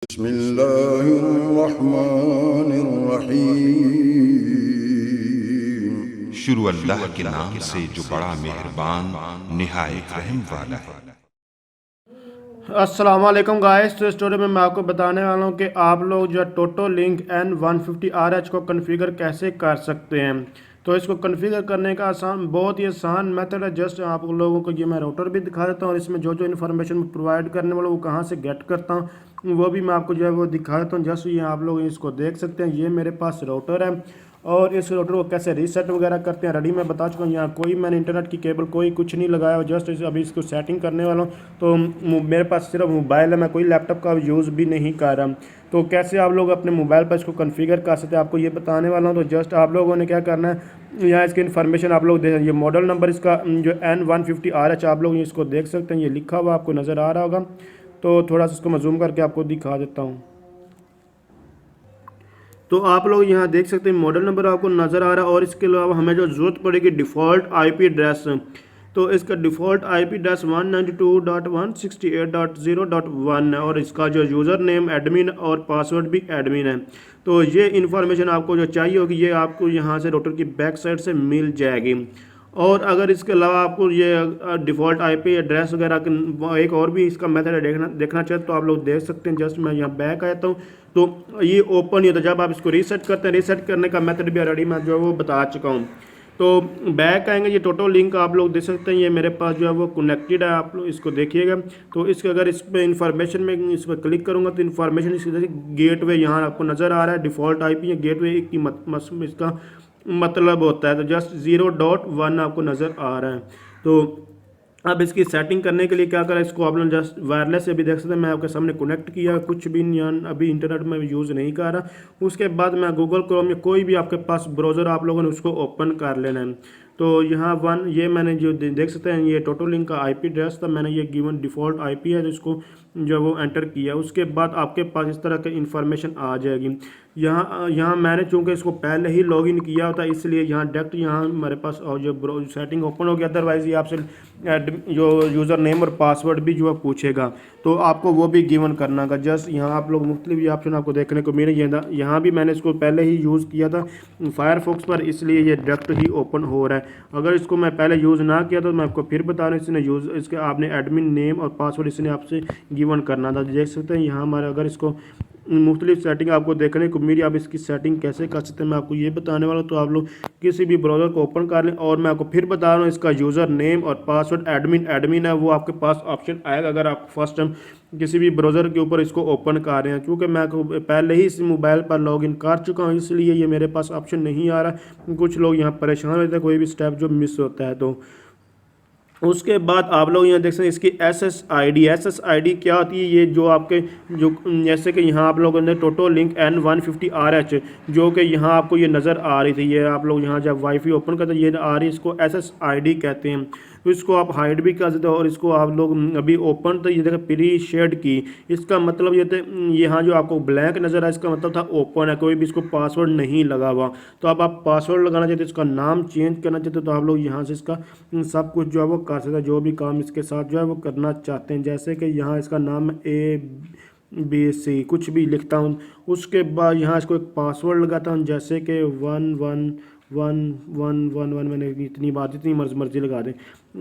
बिस्मिल्लाहिर्रहमानिर्रहीम। शुरू अल्लाह के नाम से जो बड़ा मेहरबान निहायत रहम वाला है। अस्सलाम वालेकुम गाइस। तो स्टोरी में मैं आपको बताने वाला हूँ कि आप लोग जो ToToLink n150rh को कॉन्फ़िगर कैसे कर सकते हैं। तो इसको कॉन्फ़िगर करने का बहुत ही आसान मेथड है। जस्ट आप लोगों को ये मैं राउटर भी दिखा देता हूँ और इसमें जो जो इन्फॉर्मेशन प्रोवाइड करने वाला वो कहाँ से गेट करता हूँ वो भी मैं आपको जो है वो दिखा देता हूँ। जस्ट ये आप लोग इसको देख सकते हैं, ये मेरे पास राउटर है और इस राउटर को कैसे रीसेट वगैरह करते हैं रेडी मैं बता चुका हूँ। यहाँ कोई मैंने इंटरनेट की केबल कोई कुछ नहीं लगाया हुआ, जस्ट अभी इसको सेटिंग करने वाला हूँ। तो मेरे पास सिर्फ मोबाइल है, मैं कोई लैपटॉप का यूज़ भी नहीं कर रहा। तो कैसे आप लोग अपने मोबाइल पर इसको कॉन्फ़िगर कर सकते हैं आपको ये बताने वाला हूँ। तो जस्ट आप लोगों ने क्या करना है, यहाँ इसकी इन्फॉर्मेशन आप लोग देख, ये मॉडल नंबर इसका जो n150rh आप लोग इसको देख सकते हैं, ये लिखा हुआ आपको नज़र आ रहा होगा। तो थोड़ा सा इसको मैं जूम करके आपको दिखा देता हूँ। तो आप लोग यहाँ देख सकते हैं मॉडल नंबर आपको नज़र आ रहा है और इसके अलावा हमें जो ज़रूरत पड़ेगी डिफ़ॉल्ट आईपी एड्रेस। तो इसका डिफ़ॉल्ट आईपी एड्रेस 192.168.0.1 है और इसका जो यूज़र नेम एडमिन और पासवर्ड भी एडमिन है। तो ये इन्फॉर्मेशन आपको जो चाहिए होगी ये आपको यहाँ से राउटर की बैक साइड से मिल जाएगी। और अगर इसके अलावा आपको ये डिफ़ॉल्ट आईपी एड्रेस वगैरह एक और भी इसका मेथड है देखना चाहे तो आप लोग देख सकते हैं। जस्ट मैं यहाँ बैक आता हूँ तो ये ओपन ही होता है। जब आप इसको रीसेट करते हैं, रीसेट करने का मेथड भी ऑलरेडी मैं जो है वो बता चुका हूँ। तो बैक आएंगे, ये ToToLink आप लोग देख सकते हैं, ये मेरे पास जो है वो कनेक्टेड है, आप लोग इसको देखिएगा। तो इसके अगर इस पर इन्फॉर्मेशन में इस पर क्लिक करूँगा तो इन्फॉर्मेशन इसकी गेटवे यहाँ आपको नज़र आ रहा है। डिफ़ॉल्ट आईपी गेटवे की इसका मतलब होता है। तो जस्ट 0.1 आपको नज़र आ रहा है। तो अब इसकी सेटिंग करने के लिए क्या करें, इसको आप लोग जस्ट वायरलेस से भी देख सकते हैं, मैं आपके सामने कनेक्ट किया, कुछ भी यहाँ अभी इंटरनेट में यूज़ नहीं कर रहा। उसके बाद मैं गूगल क्रोम या कोई भी आपके पास ब्राउज़र आप लोगों ने उसको ओपन कर लेना है। तो यहाँ ये मैंने जो देख सकते हैं ये ToToLink का आईपी एड्रेस था, मैंने ये गिवन डिफ़ॉल्ट आईपी है तो इसको जो वो एंटर किया। उसके बाद आपके पास इस तरह की इन्फॉर्मेशन आ जाएगी। यहाँ मैंने चूँकि इसको पहले ही लॉगिन किया होता इसलिए यहाँ डायरेक्ट यहाँ हमारे पास और जो सेटिंग ओपन हो गया। अदरवाइज़ ये आपसे जो यूज़र नेम और पासवर्ड भी जो है पूछेगा तो आपको वो भी गिवन करना का। जस्ट यहाँ आप लोग मुख्तलिफ ऑप्शन आपको देखने को मिल जाएगा। यहाँ भी मैंने इसको पहले ही यूज़ किया था फायरफॉक्स पर, इसलिए ये डायरेक्ट ही ओपन हो रहा है। अगर इसको मैं पहले यूज़ ना किया तो मैं आपको फिर बता रहा हूँ, इसने यूज़ इसके आपने एडमिन नेम और पासवर्ड इसने आपसे गिवन करना था। देख सकते हैं यहाँ हमारे अगर इसको मुख्तलिफ सेटिंग आपको देखने को मिली, आप इसकी सेटिंग कैसे कर सकते हैं मैं आपको ये बताने वाला हूँ। तो आप लोग किसी भी ब्राउज़र को ओपन कर लें और मैं आपको फिर बता रहा हूँ इसका यूज़र नेम और पासवर्ड एडमिन है वो आपके पास ऑप्शन आएगा अगर आप फर्स्ट टाइम किसी भी ब्राउज़र के ऊपर इसको ओपन कर रहे हैं। क्योंकि मैं पहले ही इस मोबाइल पर लॉगिन कर चुका हूँ इसलिए ये मेरे पास ऑप्शन नहीं आ रहा। कुछ लोग यहाँ परेशान होते हैं कोई भी स्टेप जो मिस होता है। तो उसके बाद आप लोग यहाँ देख सकते हैं इसकी SSID क्या होती है, ये जो आपके जो जैसे कि यहाँ आप लोगों ने ToToLink n150rh जो कि यहाँ आपको ये नज़र आ रही थी, ये आप लोग यहाँ जब वाईफाई ओपन करते हैं ये आ रही है, इसको SSID कहते हैं। तो इसको आप हाइड भी कर सकते हो और इसको आप लोग अभी ओपन तो ये देखा प्री शेड की, इसका मतलब ये थे यहाँ जो आपको ब्लैंक नज़र आया इसका मतलब था ओपन है, कोई भी इसको पासवर्ड नहीं लगा हुआ। तो अब आप पासवर्ड लगाना चाहते इसका नाम चेंज करना चाहते तो आप लोग यहाँ से इसका सब कुछ जो है वो कर सकते हैं, जो भी काम इसके साथ जो है वो करना चाहते हैं। जैसे कि यहाँ इसका नाम ABC कुछ भी लिखता हूँ, उसके बाद यहाँ इसको एक पासवर्ड लगाता हूँ जैसे कि 111111 मैंने इतनी बात जितनी मर्जी लगा दें।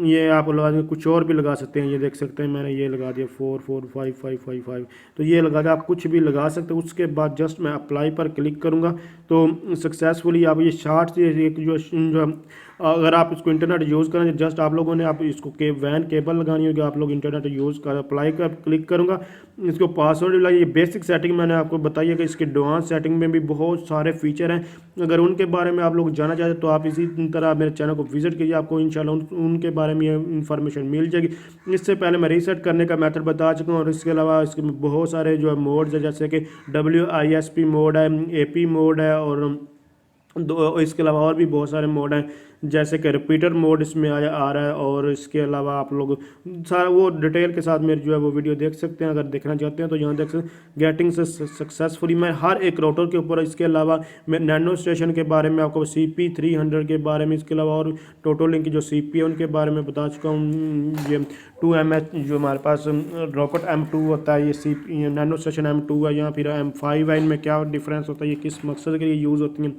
ये आप लगा दें, कुछ और भी लगा सकते हैं, ये देख सकते हैं मैंने ये लगा दिया 445555। तो ये लगा दिया, आप कुछ भी लगा सकते हैं। उसके बाद जस्ट मैं अप्लाई पर क्लिक करूँगा तो सक्सेसफुली आप ये शार्ट से एक जो अगर आप इसको इंटरनेट यूज़ करें जस्ट आप लोगों ने आप इसको वैन केबल लगानी होगी, आप लोग इंटरनेट यूज़ कर अप्लाई कर क्लिक करूँगा, इसको पासवर्ड भी लगाइए। बेसिक सेटिंग मैंने आपको बताई है कि इसके एडवांस सेटिंग में भी बहुत सारे फीचर हैं, अगर उनके बारे में आप लोग जानना चाहते हैं तो आप इसी तरह मेरे चैनल को विजिट कीजिए, आपको इंशाल्लाह उनके बारे में इंफॉर्मेशन मिल जाएगी। इससे पहले मैं रीसेट करने का मेथड बता चुका हूँ और इसके अलावा इसके बहुत सारे जो है मोड्स है जैसे कि WISP मोड है, AP मोड है और इसके अलावा और भी बहुत सारे मोड हैं जैसे कि रिपीटर मोड इसमें आ रहा है, और इसके अलावा आप लोग सारा वो डिटेल के साथ मेरी जो है वो वीडियो देख सकते हैं। अगर देखना चाहते हैं तो यहाँ देख सकते हैं गेटिंग से सक्सेसफुली। मैं हर एक राउटर के ऊपर, इसके अलावा मैं नैनो स्टेशन के बारे में आपको, CP300 के बारे में, इसके अलावा और टोटोलिंक की जो CP है उनके बारे में बता चुका हूँ। ये 2MH जो हमारे पास रॉकेट M2 होता है, ये CP नैनो स्टेशन M2 है, या फिर M5 है, इनमें क्या डिफरेंस होता है, ये किस मकसद के लिए यूज़ होती हैं।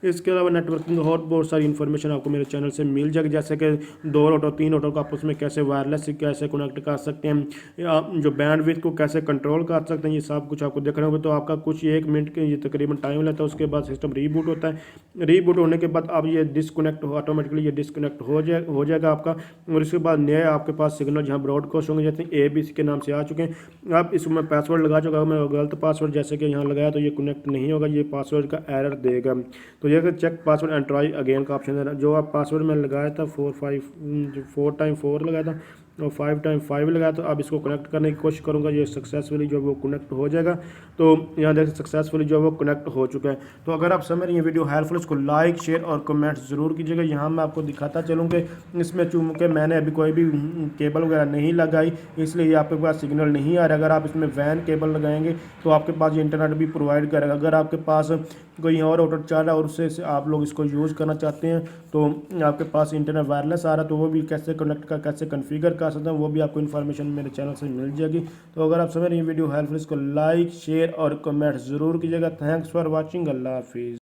इसके अलावा नेटवर्किंग और बहुत सारी इन्फॉर्मेशन आपको मेरे चैनल से मिल जाएगी, जैसे कि 2 राउटर 3 राउटर को आपस में कैसे वायरलेस से कैसे कनेक्ट कर सकते हैं, या जो बैंडविड्थ को कैसे कंट्रोल कर सकते हैं, ये सब कुछ आपको देखना होगा। तो आपका कुछ 1 मिनट के ये तकरीबन टाइम लेता है, उसके बाद सिस्टम रीबूट होता है। रीबूट होने के बाद अब ये डिस्कनेक्ट ऑटोमेटिकली ये डिस्कनेक्ट हो जाएगा आपका, और इसके बाद नए आपके पास सिग्नल जहाँ ब्रॉडकास्ट होंगे, जैसे ABC के नाम से आ चुके हैं। आप इसमें पासवर्ड लगा चुका हूँ मैं, गलत पासवर्ड जैसे कि यहाँ लगाया तो ये कनेक्ट नहीं होगा, ये पासवर्ड का एरर देगा। तो ये check password and try again का ऑप्शन है, जो आप पासवर्ड में लगाया था 4 टाइम 4 लगाया था और 5 टाइम 5 लगाया, तो अब इसको कनेक्ट करने की कोशिश करूँगा, ये सक्सेसफुली जो वो कनेक्ट हो जाएगा। तो यहाँ देखिए सक्सेसफुली जो वो कनेक्ट हो चुका है। तो अगर आप समझ रही हैं वीडियो हेल्पफुल, इसको लाइक शेयर और कमेंट ज़रूर कीजिएगा। यहाँ मैं आपको दिखाता चलूँ कि इसमें चूँकि मैंने अभी कोई भी केबल वगैरह नहीं लगाई, इसलिए आपके पास सिग्नल नहीं आ रहा। अगर आप इसमें वैन केबल लगाएंगे तो आपके पास ये इंटरनेट भी प्रोवाइड करेगा। अगर आपके पास कोई और राउटर चल रहा है और उससे आप लोग इसको यूज़ करना चाहते हैं, तो आपके पास इंटरनेट वायरलेस आ रहा है, तो वो भी कैसे कनेक्ट का कैसे कॉन्फ़िगर कर सकते हैं, वो भी आपको इन्फॉर्मेशन मेरे चैनल से मिल जाएगी। तो अगर आप समझ रही हैं वीडियो हेल्पफुल, इसको लाइक शेयर और कमेंट ज़रूर कीजिएगा। Thanks for watching. अल्लाह हाफिज़।